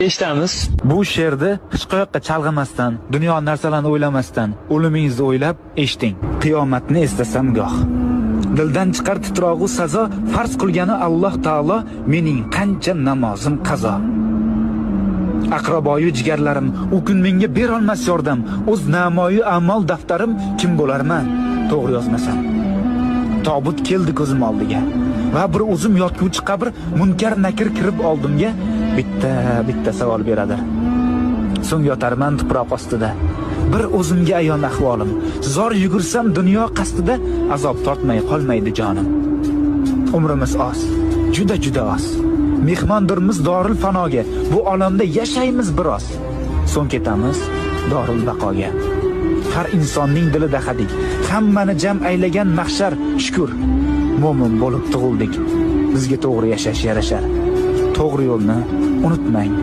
Eshitamiz. Bu she'rni hech qayoqqa chalg'imasdan, dunyo narsalarini o'ylamasdan, o'limingizni o'ylab eshiting. Qiyomatni eslasam goh. Dildan chiqar titrog'u sazo, farz qilgani Alloh taolo, mening qancha namozim qazo. Aqraboyu jigarlarim, u kun menga berolmas yordam, o'z namoyi amal daftarim kim bo'larman, to'g'ri yozmasam. Tobut keldi ko'zim oldiga va bir o'zim yotguvchi qabr, munkar nakir kirib oldimga bitta savol beradi. So'ng yotarman tuproq ostida. Bir o'zimga ayon ahvolim. Zor yugursam dunyo qasdida, azob tortmay qolmaydi jonim. Umrimiz oz, juda oz. Mehmondirmiz dorul fanoga. Bu olamda yashaymiz biroz. So'ng ketamiz dorul baqoga. Har insonning dilida hadik, hammani jam aylagan mahshar shukr. Mo'min bo'lib tug'ildik. Bizga to'g'ri yashash yarashar. To'g'ri yo'lni unutmang.